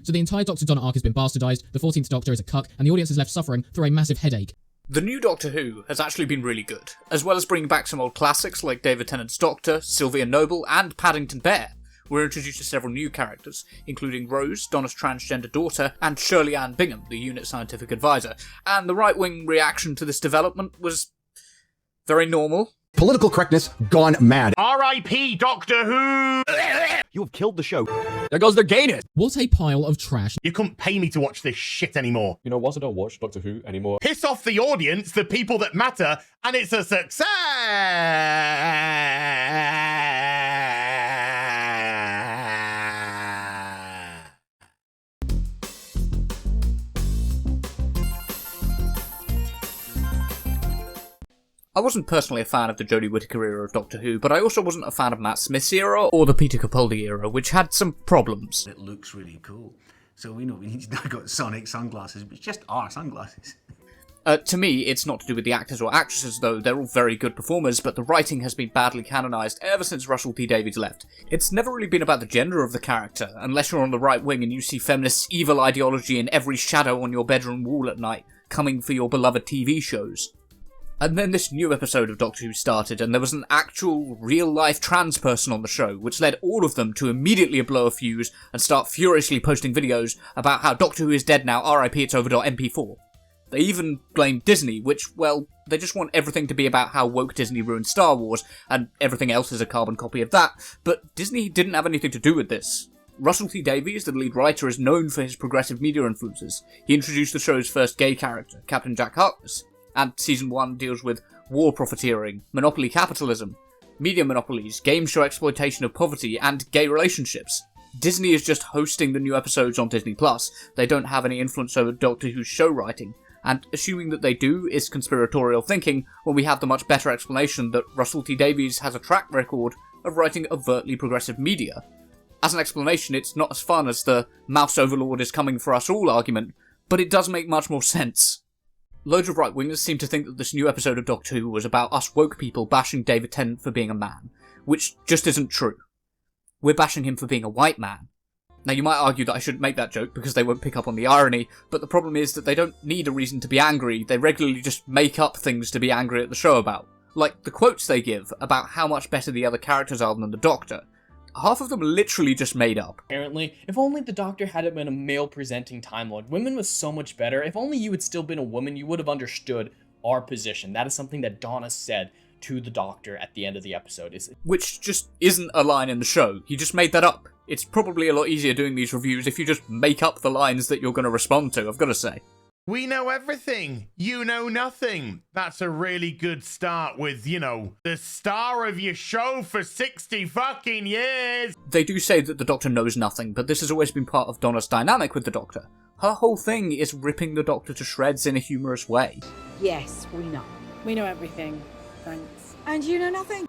So the entire Dr. Donna arc has been bastardized, the 14th Doctor is a cuck, and the audience is left suffering through a massive headache. The new Doctor Who has actually been really good, as well as bringing back some old classics like David Tennant's Doctor, Sylvia Noble, and Paddington Bear. We're introduced to several new characters, including Rose, Donna's transgender daughter, and Shirley Ann Bingham, the unit scientific advisor, and the right-wing reaction to this development was very normal. Political correctness gone mad. R.I.P. Doctor Who! You have killed the show. There goes their gayness. What a pile of trash. You couldn't pay me to watch this shit anymore. You know, whilst I don't watch Doctor Who anymore, Piss off the audience, the people that matter, and it's a success! I wasn't personally a fan of the Jodie Whittaker era of Doctor Who, but I also wasn't a fan of Matt Smith's era or the Peter Capaldi era, which had some problems. It looks really cool. So we need to now got Sonic sunglasses, but it's just our sunglasses. To me, it's not to do with the actors or actresses, though. They're all very good performers, but the writing has been badly canonised ever since Russell T Davies left. It's never really been about the gender of the character, unless you're on the right wing and you see feminist evil ideology in every shadow on your bedroom wall at night, coming for your beloved TV shows. And then this new episode of Doctor Who started, and there was an actual, real-life trans person on the show, which led all of them to immediately blow a fuse and start furiously posting videos about how Doctor Who is dead now, RIP it's over.mp4. They even blamed Disney, which, well, they just want everything to be about how woke Disney ruined Star Wars, and everything else is a carbon copy of that, but Disney didn't have anything to do with this. Russell T Davies, the lead writer, is known for his progressive media influences. He introduced the show's first gay character, Captain Jack Harkness, and Season 1 deals with war profiteering, monopoly capitalism, media monopolies, game show exploitation of poverty, and gay relationships. Disney is just hosting the new episodes on Disney+. They don't have any influence over Doctor Who's show writing, and assuming that they do is conspiratorial thinking when we have the much better explanation that Russell T Davies has a track record of writing overtly progressive media. As an explanation, it's not as fun as the mouse overlord is coming for us all argument, but it does make much more sense. Loads of right-wingers seem to think that this new episode of Doctor Who was about us woke people bashing David Tennant for being a man, which just isn't true. We're bashing him for being a white man. Now you might argue that I shouldn't make that joke because they won't pick up on the irony, but the problem is that they don't need a reason to be angry, they regularly just make up things to be angry at the show about. Like the quotes they give about how much better the other characters are than the Doctor. Half of them are literally just made up. Apparently, if only the Doctor hadn't been a male-presenting Time Lord, women was so much better. If only you had still been a woman, you would have understood our position. That is something that Donna said to the Doctor at the end of the episode. Which just isn't a line in the show. He just made that up. It's probably a lot easier doing these reviews if you just make up the lines that you're going to respond to, I've got to say. We know everything. You know nothing. That's a really good start with, the star of your show for 60 fucking years. They do say that the Doctor knows nothing, but this has always been part of Donna's dynamic with the Doctor. Her whole thing is ripping the Doctor to shreds in a humorous way. Yes, we know. We know everything. Thanks. And you know nothing?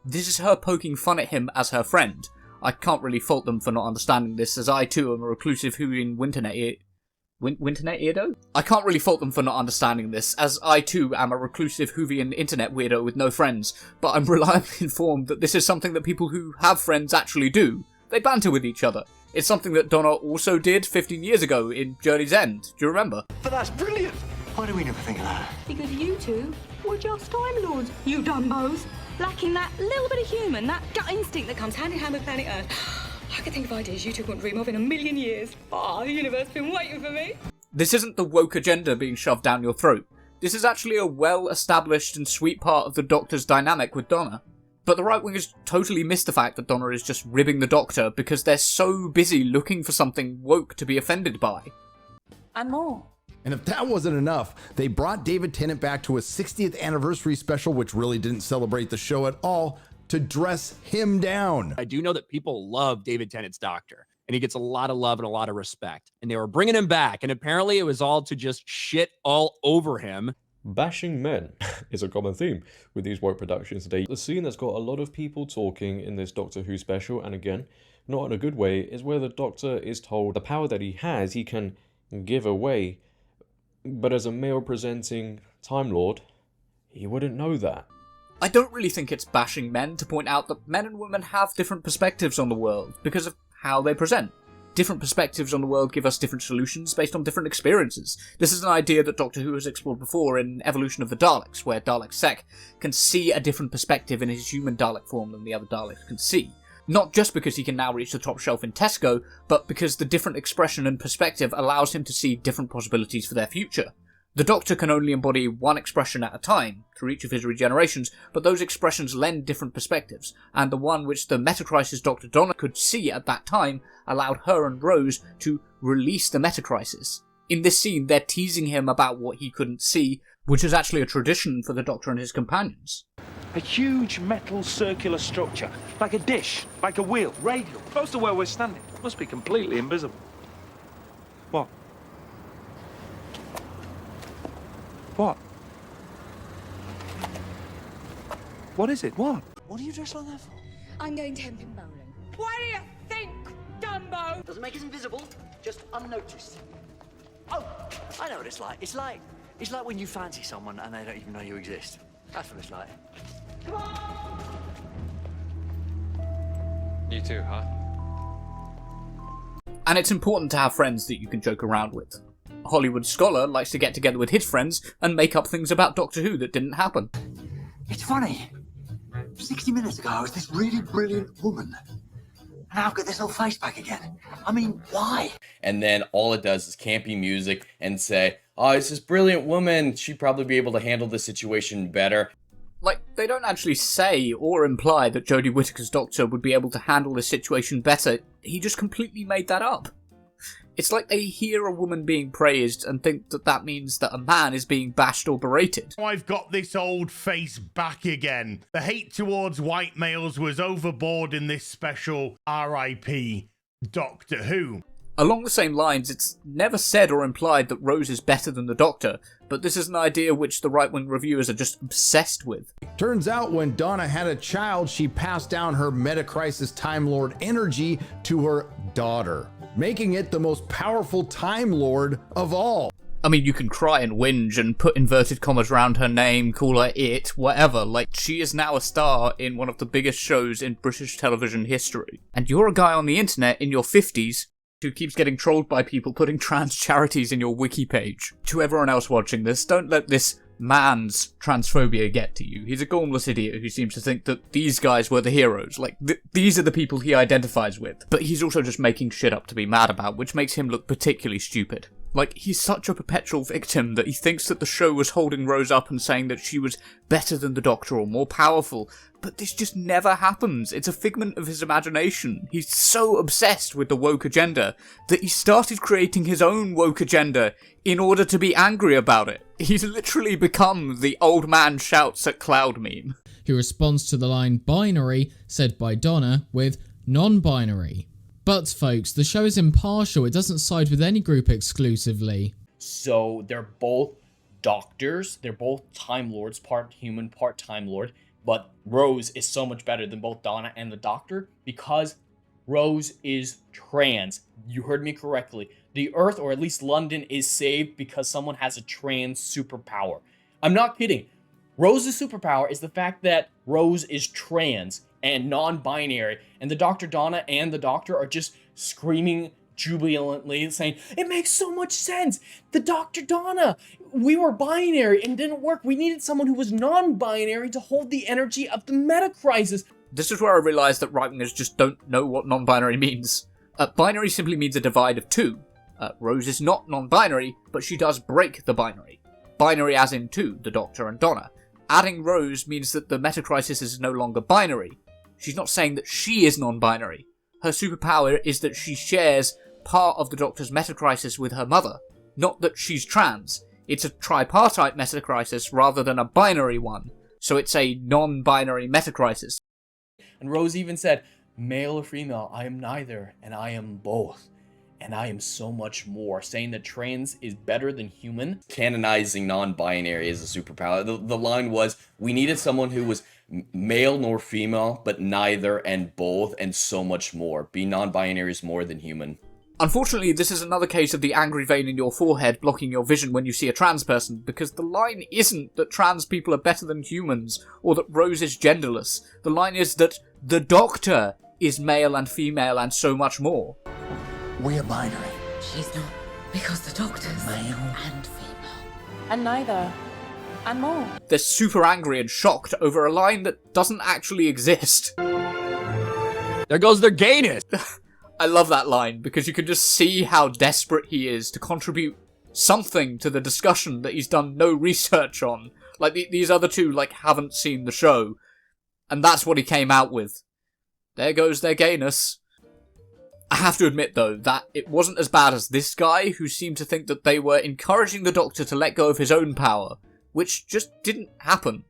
This is her poking fun at him as her friend. I can't really fault them for not understanding this, as I too am a reclusive Whovian Winternet Eardo? I can't really fault them for not understanding this, as I too am a reclusive Whovian internet weirdo with no friends, but I'm reliably informed that this is something that people who have friends actually do. They banter with each other. It's something that Donna also did 15 years ago in Journey's End. Do you remember? But that's brilliant. Why do we never think of that? Because you two were just Time Lords, you dumbos, lacking that little bit of human, that gut instinct that comes hand in hand with planet Earth. I could think of ideas you two wouldn't dream of in a million years. The universe has been waiting for me. This isn't the woke agenda being shoved down your throat. This is actually a well-established and sweet part of the Doctor's dynamic with Donna. But the right-wingers totally miss the fact that Donna is just ribbing the Doctor because they're so busy looking for something woke to be offended by. And more. And if that wasn't enough, they brought David Tennant back to a 60th anniversary special, which really didn't celebrate the show at all, to dress him down. I do know that people love David Tennant's Doctor, and he gets a lot of love and a lot of respect. And they were bringing him back, and apparently it was all to just shit all over him. bashing men is a common theme with these woke productions today. The scene that's got a lot of people talking in this Doctor Who special, and again, not in a good way, is where the Doctor is told the power that he has, he can give away. But as a male-presenting Time Lord, he wouldn't know that. I don't really think it's bashing men to point out that men and women have different perspectives on the world because of how they present. different perspectives on the world give us different solutions based on different experiences. This is an idea that Doctor Who has explored before in Evolution of the Daleks, where Dalek Sec can see a different perspective in his human Dalek form than the other Daleks can see. Not just because he can now reach the top shelf in Tesco, but because the different expression and perspective allows him to see different possibilities for their future. The Doctor can only embody one expression at a time, through each of his regenerations, but those expressions lend different perspectives, and the one which the Metacrisis Dr. Donna could see at that time allowed her and Rose to release the Metacrisis. In this scene, they're teasing him about what he couldn't see, which is actually a tradition for the Doctor and his companions. A huge metal circular structure, like a dish, like a wheel, radial, close to where we're standing. Must be completely invisible. What? What? What is it? What? What are you dressed like that for? I'm going temping bowling. What do you think, Dumbo? Doesn't make us invisible, just unnoticed. Oh, I know what it's like. It's like when you fancy someone and they don't even know you exist. That's what it's like. Come on! You too, huh? And it's important to have friends that you can joke around with. Hollywood Scholar likes to get together with his friends and make up things about Doctor Who that didn't happen. It's funny. 60 minutes ago, I was this really brilliant woman. And now I've got this old face back again. I mean, why? And then all it does is campy music and say, oh, it's this brilliant woman. She'd probably be able to handle the situation better. Like, they don't actually say or imply that Jodie Whittaker's Doctor would be able to handle this situation better. He just completely made that up. It's like they hear a woman being praised and think that that means that a man is being bashed or berated. I've got this old face back again. The hate towards white males was overboard in this special R.I.P. Doctor Who. Along the same lines, it's never said or implied that Rose is better than the Doctor, but this is an idea which the right-wing reviewers are just obsessed with. Turns out when Donna had a child, she passed down her Metacrisis Time Lord energy to her daughter, making it the most powerful Time Lord of all. I mean, you can cry and whinge and put inverted commas around her name, call her it, whatever. Like, she is now a star in one of the biggest shows in British television history. And you're a guy on the internet in your 50s who keeps getting trolled by people putting trans charities in your wiki page. To everyone else watching this, don't let this man's transphobia get to you. He's a gormless idiot who seems to think that these guys were the heroes. Like, these are the people he identifies with. But he's also just making shit up to be mad about, which makes him look particularly stupid. Like, he's such a perpetual victim that he thinks that the show was holding Rose up and saying that she was better than the Doctor or more powerful. But this just never happens. It's a figment of his imagination. He's so obsessed with the woke agenda that he started creating his own woke agenda in order to be angry about it. He's literally become the old man shouts at cloud meme. Who responds to the line binary said by Donna with non-binary. But folks, the show is impartial. It doesn't side with any group exclusively. So they're both doctors. They're both Time Lords, part human, part Time Lord. But Rose is so much better than both Donna and the Doctor because Rose is trans. You heard me correctly. The Earth, or at least London, is saved because someone has a trans superpower. I'm not kidding. Rose's superpower is the fact that Rose is trans and non-binary, and the Dr. Donna and the Doctor are just screaming jubilantly saying, it makes so much sense! The Dr. Donna! We were binary and it didn't work. We needed someone who was non-binary to hold the energy of the Metacrisis. This is where I realised that right-wingers just don't know what non-binary means. Binary simply means a divide of two. Rose is not non-binary, but she does break the binary. Binary as in two, the Doctor and Donna. Adding Rose means that the Metacrisis is no longer binary. She's not saying that she is non-binary. Her superpower is that she shares part of the Doctor's Metacrisis with her mother, not that she's trans. It's a tripartite Metacrisis rather than a binary one, so it's a non-binary Metacrisis. And Rose even said, male or female, I am neither, and I am both. And I am so much more, saying that trans is better than human. Canonizing non-binary as a superpower. The line was, we needed someone who was male nor female, but neither and both, and so much more. Being non-binary is more than human. Unfortunately, this is another case of the angry vein in your forehead blocking your vision when you see a trans person, because the line isn't that trans people are better than humans, or that Rose is genderless. The line is that the Doctor is male and female and so much more. We're binary. She's not, because the doctor's Male and female. And neither. And more. They're super angry and shocked over a line that doesn't actually exist. There goes their gayness. I love that line because you can just see how desperate he is to contribute something to the discussion that he's done no research on. Like, these other two, like, haven't seen the show. And that's what he came out with. There goes their gayness. I have to admit, though, that it wasn't as bad as this guy, who seemed to think that they were encouraging the Doctor to let go of his own power, which just didn't happen.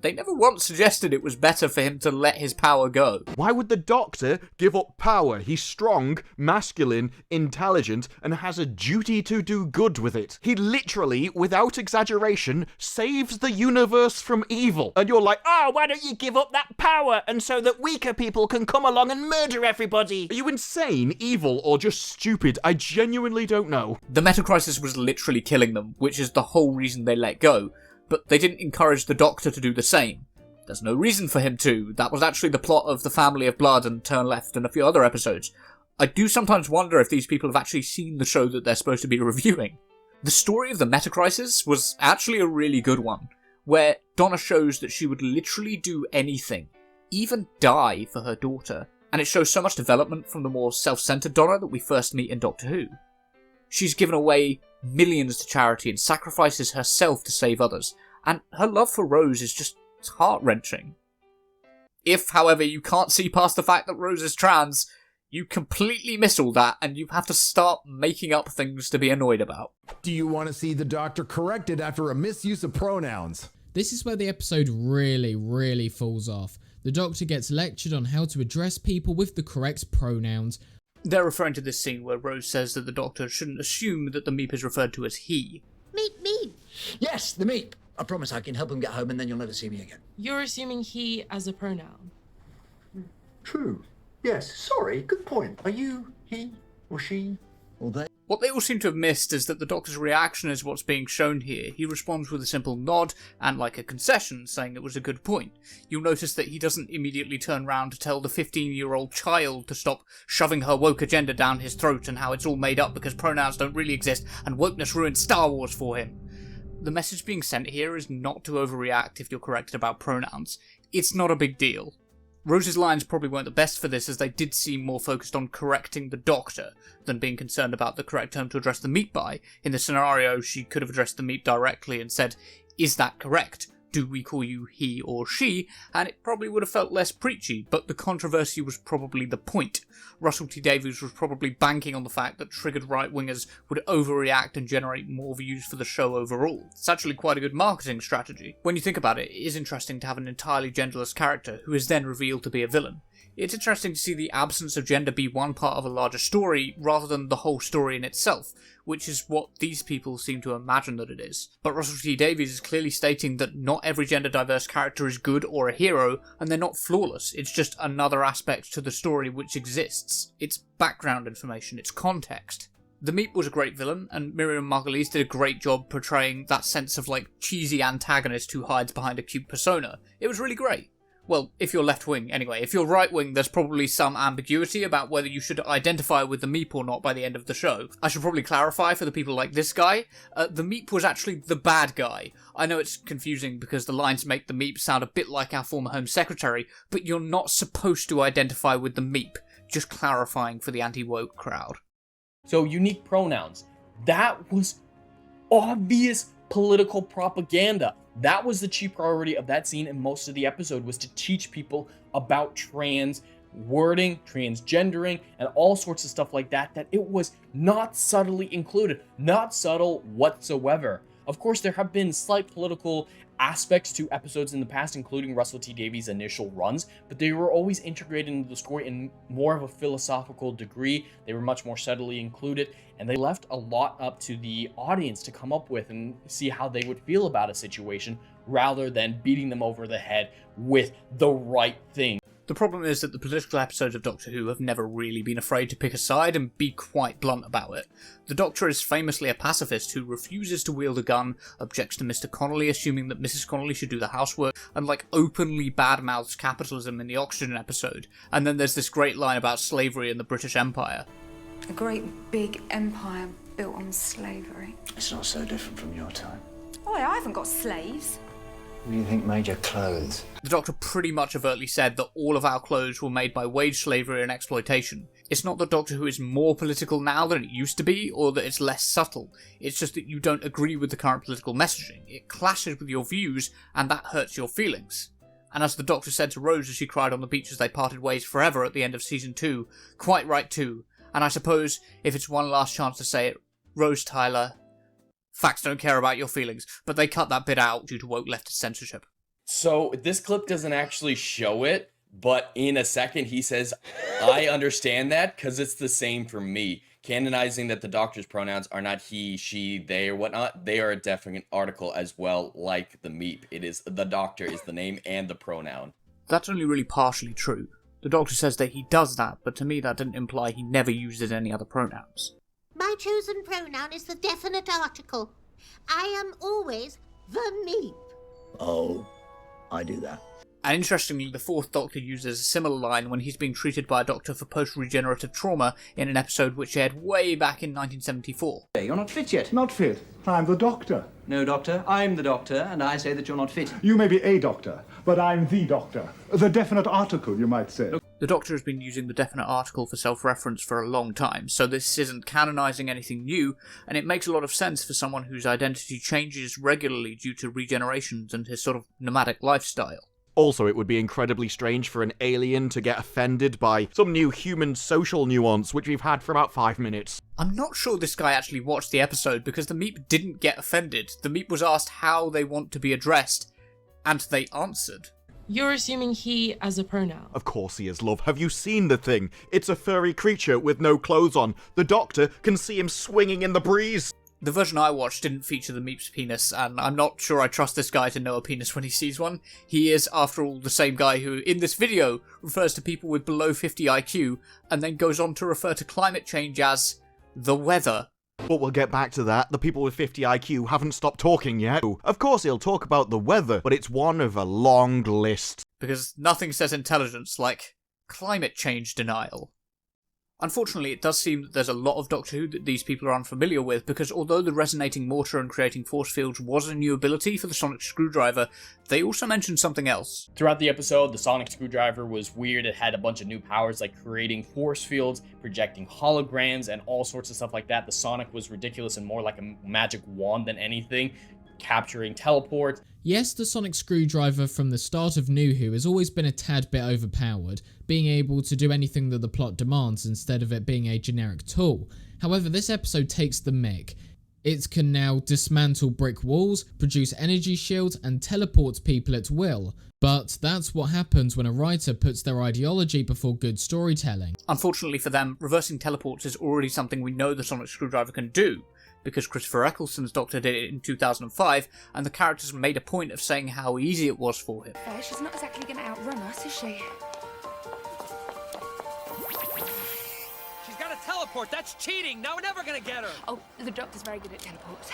They never once suggested it was better for him to let his power go. Why would the Doctor give up power? He's strong, masculine, intelligent, and has a duty to do good with it. He literally, without exaggeration, saves the universe from evil. And you're like, oh, why don't you give up that power, and so that weaker people can come along and murder everybody? Are you insane, evil, or just stupid? I genuinely don't know. The Metacrisis was literally killing them, which is the whole reason they let go. But they didn't encourage the Doctor to do the same. There's no reason for him to. That was actually the plot of The Family of Blood and Turn Left and a few other episodes. I do sometimes wonder if these people have actually seen the show that they're supposed to be reviewing. The story of the Metacrisis was actually a really good one, where Donna shows that she would literally do anything, even die for her daughter, and it shows so much development from the more self-centered Donna that we first meet in Doctor Who. She's given away millions to charity and sacrifices herself to save others, and her love for Rose is just heart-wrenching. If, however, you can't see past the fact that Rose is trans, you completely miss all that, and you have to start making up things to be annoyed about. Do you want to see the Doctor corrected after a misuse of pronouns? This is where the episode really falls off. The Doctor gets lectured on how to address people with the correct pronouns. They're referring to this scene where Rose says that the Doctor shouldn't assume that the Meep is referred to as he. Meep. Yes, the Meep. I promise I can help him get home and then you'll never see me again. You're assuming he as a pronoun. True. Yes, sorry, good point. Are you he or she or they? What they all seem to have missed is that the Doctor's reaction is what's being shown here. He responds with a simple nod and like a concession, saying it was a good point. You'll notice that he doesn't immediately turn round to tell the 15-year-old child to stop shoving her woke agenda down his throat and how it's all made up because pronouns don't really exist and wokeness ruined Star Wars for him. The message being sent here is not to overreact if you're corrected about pronouns. It's not a big deal. Rose's lines probably weren't the best for this, as they did seem more focused on correcting the Doctor than being concerned about the correct term to address the Meep by. In the scenario, she could have addressed the Meep directly and said, "Is that correct? Do we call you he or she?" And it probably would have felt less preachy, but the controversy was probably the point. Russell T Davies was probably banking on the fact that triggered right-wingers would overreact and generate more views for the show overall. It's actually quite a good marketing strategy. When you think about it, it is interesting to have an entirely genderless character who is then revealed to be a villain. It's interesting to see the absence of gender be one part of a larger story rather than the whole story in itself, which is what these people seem to imagine that it is. But Russell T Davies is clearly stating that not every gender diverse character is good or a hero, and they're not flawless. It's just another aspect to the story which exists. It's background information, it's context. The Meep was a great villain, and Miriam Margolyes did a great job portraying that sense of cheesy antagonist who hides behind a cute persona. It was really great. Well, if you're left-wing, anyway. If you're right-wing, there's probably some ambiguity about whether you should identify with the Meep or not by the end of the show. I should probably clarify for the people like this guy, the Meep was actually the bad guy. I know it's confusing because the lines make the Meep sound a bit like our former Home Secretary, but you're not supposed to identify with the Meep. Just clarifying for the anti-woke crowd. So, unique pronouns. That was obvious political propaganda. That was the chief priority of that scene, and most of the episode was to teach people about trans wording, transgendering, and all sorts of stuff like that, that it was not subtly included, not subtle whatsoever. Of course, there have been slight political aspects to episodes in the past, including Russell T Davies' initial runs, but they were always integrated into the story in more of a philosophical degree. They were much more subtly included, and they left a lot up to the audience to come up with and see how they would feel about a situation, rather than beating them over the head with the right thing. The problem is that the political episodes of Doctor Who have never really been afraid to pick a side and be quite blunt about it. The Doctor is famously a pacifist who refuses to wield a gun, objects to Mr. Connolly assuming that Mrs. Connolly should do the housework, and openly badmouths capitalism in the Oxygen episode. And then there's this great line about slavery in the British Empire. A great big empire built on slavery. It's not so different from your time. Oh, I haven't got slaves. Who do you think made your clothes? The Doctor pretty much overtly said that all of our clothes were made by wage slavery and exploitation. It's not that Doctor Who is more political now than it used to be, or that it's less subtle. It's just that you don't agree with the current political messaging. It clashes with your views, and that hurts your feelings. And as the Doctor said to Rose as she cried on the beach as they parted ways forever at the end of Season 2, quite right too. And I suppose, if it's one last chance to say it, Rose Tyler, facts don't care about your feelings, but they cut that bit out due to woke leftist censorship. So this clip doesn't actually show it, but in a second he says, I understand that because it's the same for me. Canonizing that the Doctor's pronouns are not he, she, they, or whatnot, they are a definite article as well, like the meep. It is the Doctor is the name and the pronoun. That's only really partially true. The Doctor says that he does that, but to me that didn't imply he never uses any other pronouns. My chosen pronoun is the definite article. I am always the meep. Oh, I do that. And interestingly, the Fourth Doctor uses a similar line when he's being treated by a doctor for post-regenerative trauma in an episode which aired way back in 1974. You're not fit yet. Not fit? I'm the doctor. No, doctor. I'm the doctor, and I say that you're not fit. You may be a doctor, but I'm the doctor. The definite article, you might say. The Doctor has been using the definite article for self-reference for a long time, so this isn't canonising anything new, and it makes a lot of sense for someone whose identity changes regularly due to regenerations and his sort of nomadic lifestyle. Also, it would be incredibly strange for an alien to get offended by some new human social nuance, which we've had for about 5 minutes. I'm not sure this guy actually watched the episode, because the Meep didn't get offended. The Meep was asked how they want to be addressed, and they answered. You're assuming he as a pronoun. Of course he is, love. Have you seen the thing? It's a furry creature with no clothes on. The Doctor can see him swinging in the breeze. The version I watched didn't feature the Meep's penis, and I'm not sure I trust this guy to know a penis when he sees one. He is, after all, the same guy who, in this video, refers to people with below 50 IQ, and then goes on to refer to climate change as the weather. But we'll get back to that. The people with 50 IQ haven't stopped talking yet. Of course he'll talk about the weather, but it's one of a long list. Because nothing says intelligence like climate change denial. Unfortunately, it does seem that there's a lot of Doctor Who that these people are unfamiliar with, because although the resonating mortar and creating force fields was a new ability for the sonic screwdriver, they also mentioned something else. Throughout the episode, the sonic screwdriver was weird. It had a bunch of new powers like creating force fields, projecting holograms, and all sorts of stuff like that. The sonic was ridiculous and more like a magic wand than anything, capturing teleport. Yes, the sonic screwdriver from the start of New Who has always been a tad bit overpowered, being able to do anything that the plot demands instead of it being a generic tool. However, this episode takes the mick. It can now dismantle brick walls, produce energy shields, and teleport people at will. But that's what happens when a writer puts their ideology before good storytelling. Unfortunately for them, reversing teleports is already something we know the sonic screwdriver can do, because Christopher Eccleston's Doctor did it in 2005, and the characters made a point of saying how easy it was for him. She's not exactly going to outrun us, is she? She's got a teleport. That's cheating. Now we're never gonna get her. Oh, the Doctor's very good at teleports.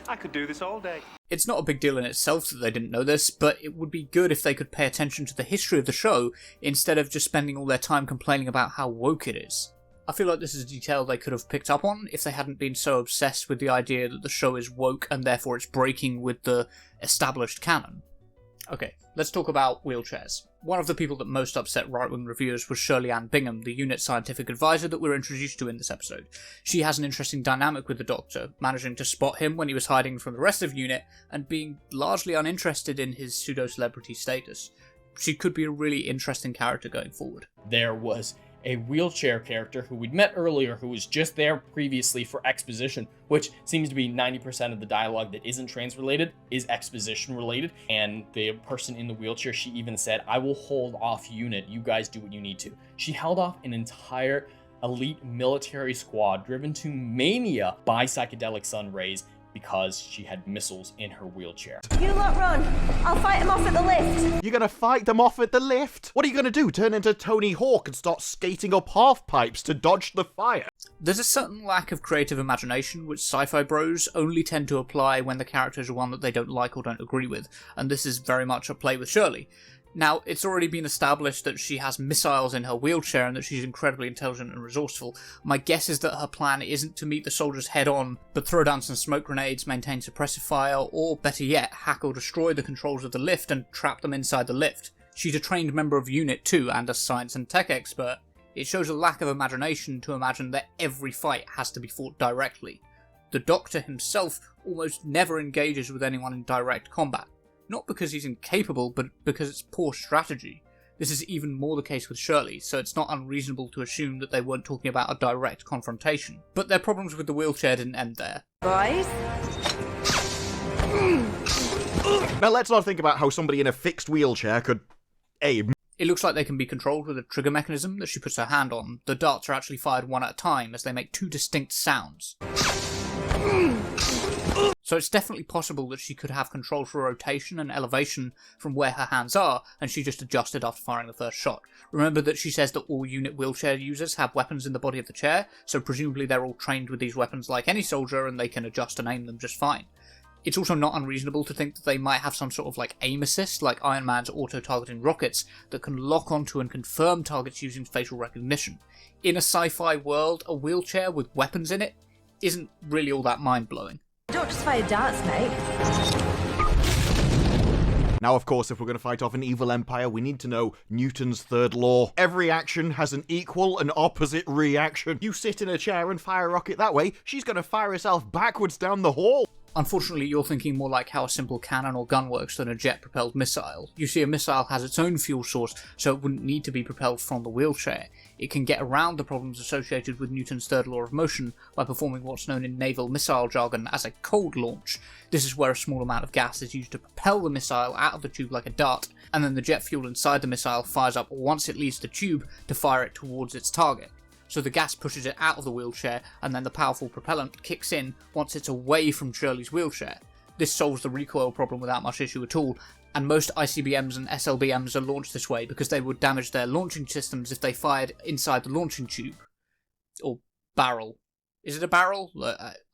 I could do this all day. It's not a big deal in itself that they didn't know this, but it would be good if they could pay attention to the history of the show instead of just spending all their time complaining about how woke it is. I feel like this is a detail they could have picked up on if they hadn't been so obsessed with the idea that the show is woke and therefore it's breaking with the established canon. Okay, let's talk about wheelchairs. One of the people that most upset right-wing reviewers was Shirley Ann Bingham, the unit scientific advisor that we're introduced to in this episode. She has an interesting dynamic with the Doctor, managing to spot him when he was hiding from the rest of UNIT and being largely uninterested in his pseudo-celebrity status. She could be a really interesting character going forward. There was a wheelchair character who we'd met earlier who was just there previously for exposition, which seems to be 90% of the dialogue that isn't trans-related is exposition related. And the person in the wheelchair, she even said, I will hold off UNIT, you guys do what you need to. She held off an entire elite military squad driven to mania by psychedelic sun rays because she had missiles in her wheelchair. You lot run. I'll fight them off at the lift. You're gonna fight them off at the lift? What are you gonna do, turn into Tony Hawk and start skating up half pipes to dodge the fire? There's a certain lack of creative imagination which sci-fi bros only tend to apply when the characters are one that they don't like or don't agree with, and this is very much a play with Shirley. Now, it's already been established that she has missiles in her wheelchair and that she's incredibly intelligent and resourceful. My guess is that her plan isn't to meet the soldiers head-on, but throw down some smoke grenades, maintain suppressive fire, or better yet, hack or destroy the controls of the lift and trap them inside the lift. She's a trained member of Unit 2 and a science and tech expert. It shows a lack of imagination to imagine that every fight has to be fought directly. The Doctor himself almost never engages with anyone in direct combat. Not because he's incapable, but because it's poor strategy. This is even more the case with Shirley, so it's not unreasonable to assume that they weren't talking about a direct confrontation. But their problems with the wheelchair didn't end there. Boys? Now let's not think about how somebody in a fixed wheelchair could aim. It looks like they can be controlled with a trigger mechanism that she puts her hand on. The darts are actually fired one at a time as they make two distinct sounds. So it's definitely possible that she could have control for rotation and elevation from where her hands are, and she just adjusted after firing the first shot. Remember that she says that all unit wheelchair users have weapons in the body of the chair, so presumably they're all trained with these weapons like any soldier and they can adjust and aim them just fine. It's also not unreasonable to think that they might have some sort of aim assist, like Iron Man's auto-targeting rockets, that can lock onto and confirm targets using facial recognition. In a sci-fi world, a wheelchair with weapons in it isn't really all that mind-blowing. Don't just fire darts, mate. Now, of course, if we're going to fight off an evil empire, we need to know Newton's third law. Every action has an equal and opposite reaction. You sit in a chair and fire a rocket that way, she's going to fire herself backwards down the hall. Unfortunately, you're thinking more like how a simple cannon or gun works than a jet-propelled missile. You see, a missile has its own fuel source, so it wouldn't need to be propelled from the wheelchair. It can get around the problems associated with Newton's third law of motion by performing what's known in naval missile jargon as a cold launch. This is where a small amount of gas is used to propel the missile out of the tube like a dart, and then the jet fuel inside the missile fires up once it leaves the tube to fire it towards its target. So the gas pushes it out of the wheelchair, and then the powerful propellant kicks in once it's away from Shirley's wheelchair. This solves the recoil problem without much issue at all, and most ICBMs and SLBMs are launched this way because they would damage their launching systems if they fired inside the launching tube. Or barrel. Is it a barrel?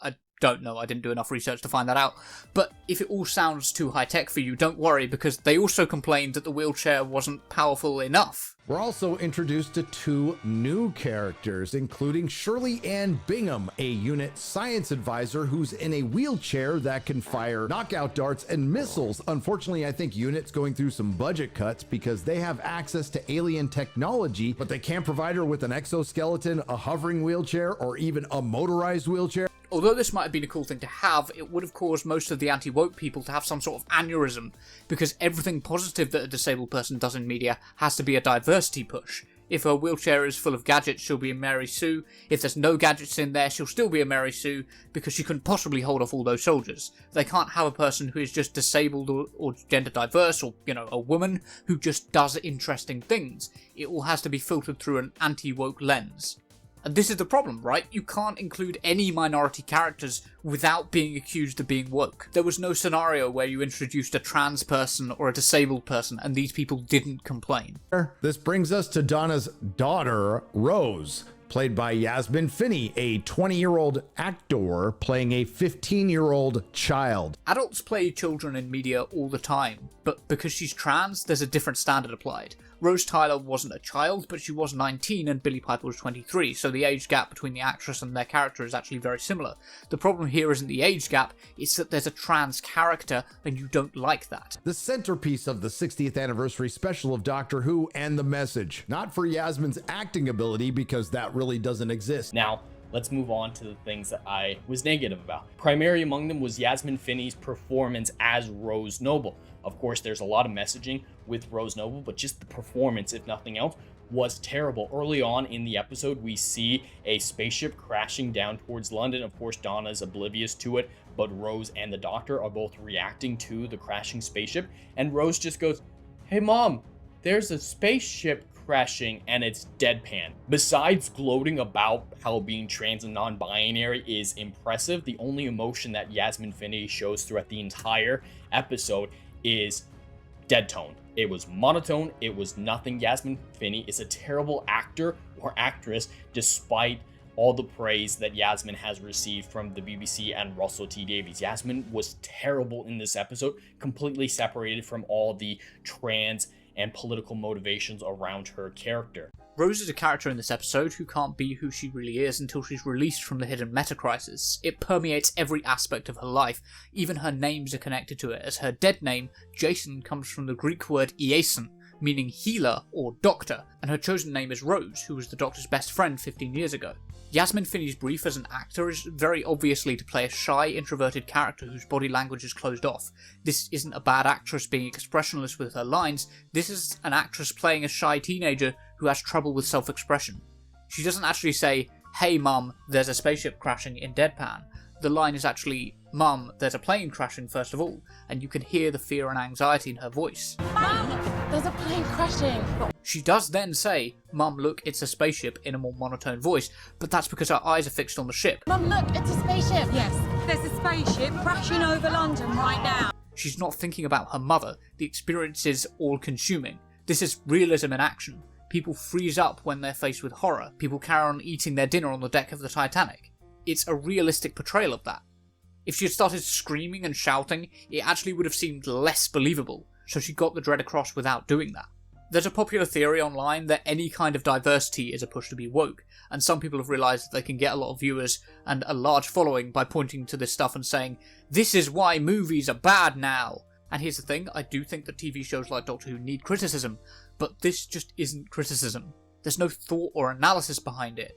I don't know, I didn't do enough research to find that out. But if it all sounds too high-tech for you, don't worry, because they also complained that the wheelchair wasn't powerful enough. We're also introduced to two new characters, including Shirley Ann Bingham, a unit science advisor who's in a wheelchair that can fire knockout darts and missiles. Unfortunately, I think Unit's going through some budget cuts because they have access to alien technology, but they can't provide her with an exoskeleton, a hovering wheelchair, or even a motorized wheelchair. Although this might have been a cool thing to have, it would have caused most of the anti-woke people to have some sort of aneurysm, because everything positive that a disabled person does in media has to be a diversity push. If her wheelchair is full of gadgets, she'll be a Mary Sue. If there's no gadgets in there, she'll still be a Mary Sue, because she couldn't possibly hold off all those soldiers. They can't have a person who is just disabled or gender diverse, or, a woman who just does interesting things. It all has to be filtered through an anti-woke lens. And this is the problem, right? You can't include any minority characters without being accused of being woke. There was no scenario where you introduced a trans person or a disabled person and these people didn't complain. This brings us to Donna's daughter, Rose, played by Yasmin Finney, a 20-year-old actor playing a 15-year-old child. Adults play children in media all the time, but because she's trans, there's a different standard applied. Rose Tyler wasn't a child, but she was 19 and Billie Piper was 23, so the age gap between the actress and their character is actually very similar. The problem here isn't the age gap, it's that there's a trans character and you don't like that. The centerpiece of the 60th anniversary special of Doctor Who and The Message. Not for Yasmin's acting ability, because that really doesn't exist. Now, let's move on to the things that I was negative about. Primary among them was Yasmin Finney's performance as Rose Noble. Of course, there's a lot of messaging with Rose Noble, but just the performance, if nothing else, was terrible. Early on in the episode, we see a spaceship crashing down towards London. Of course, Donna's oblivious to it, but Rose and the Doctor are both reacting to the crashing spaceship. And Rose just goes, "Hey, Mom, there's a spaceship crashing, and it's deadpan. Besides gloating about how being trans and non-binary is impressive, the only emotion that Yasmin Finney shows throughout the entire episode is dead tone. It was monotone, it was nothing. Yasmin Finney is a terrible actor or actress, despite all the praise that Yasmin has received from the BBC and Russell T Davies. Yasmin was terrible in this episode, completely separated from all the trans and political motivations around her character. Rose is a character in this episode who can't be who she really is until she's released from the hidden metacrisis. It permeates every aspect of her life, even her names are connected to it, as her dead name, Jason, comes from the Greek word iason, meaning healer or doctor, and her chosen name is Rose, who was the Doctor's best friend 15 years ago. Yasmin Finney's brief as an actor is very obviously to play a shy, introverted character whose body language is closed off. This isn't a bad actress being expressionless with her lines, this is an actress playing a shy teenager who has trouble with self-expression. She doesn't actually say, "Hey mum, there's a spaceship crashing," in deadpan. The line is actually, "Mum, there's a plane crashing," first of all, and you can hear the fear and anxiety in her voice. Mum, there's a plane crashing. She does then say, "Mum, look, it's a spaceship," in a more monotone voice, but that's because her eyes are fixed on the ship. Mum, look, it's a spaceship. Yes, there's a spaceship crashing over London right now. She's not thinking about her mother. The experience is all-consuming. This is realism in action. People freeze up when they're faced with horror. People carry on eating their dinner on the deck of the Titanic. It's a realistic portrayal of that. If she had started screaming and shouting, it actually would have seemed less believable, so she got the dread across without doing that. There's a popular theory online that any kind of diversity is a push to be woke, and some people have realised that they can get a lot of viewers and a large following by pointing to this stuff and saying, "This is why movies are bad now." And here's the thing, I do think that TV shows like Doctor Who need criticism, but this just isn't criticism. There's no thought or analysis behind it.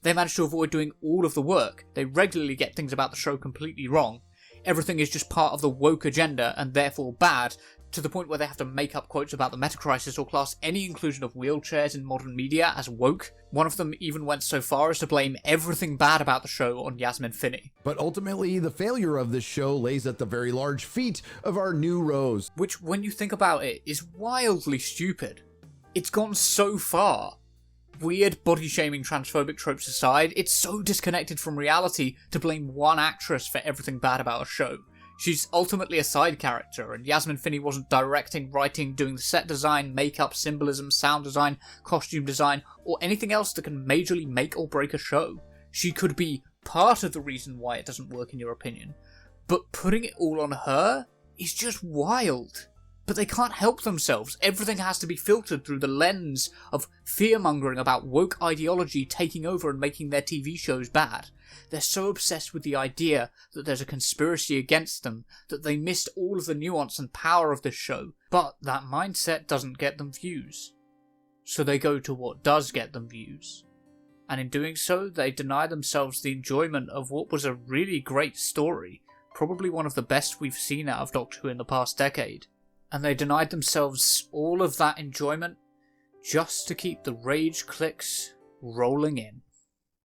They manage to avoid doing all of the work. They regularly get things about the show completely wrong. Everything is just part of the woke agenda and therefore bad, to the point where they have to make up quotes about the Metacrisis or class any inclusion of wheelchairs in modern media as woke. One of them even went so far as to blame everything bad about the show on Yasmin Finney. But ultimately, the failure of this show lays at the very large feet of our new Rose. Which, when you think about it, is wildly stupid. It's gone so far. Weird body-shaming transphobic tropes aside, it's so disconnected from reality to blame one actress for everything bad about a show. She's ultimately a side character, and Yasmin Finney wasn't directing, writing, doing the set design, makeup, symbolism, sound design, costume design, or anything else that can majorly make or break a show. She could be part of the reason why it doesn't work in your opinion, but putting it all on her is just wild. But they can't help themselves. Everything has to be filtered through the lens of fear-mongering about woke ideology taking over and making their TV shows bad. They're so obsessed with the idea that there's a conspiracy against them that they missed all of the nuance and power of this show. But that mindset doesn't get them views. So they go to what does get them views. And in doing so, they deny themselves the enjoyment of what was a really great story, probably one of the best we've seen out of Doctor Who in the past decade. And they denied themselves all of that enjoyment just to keep the rage clicks rolling in.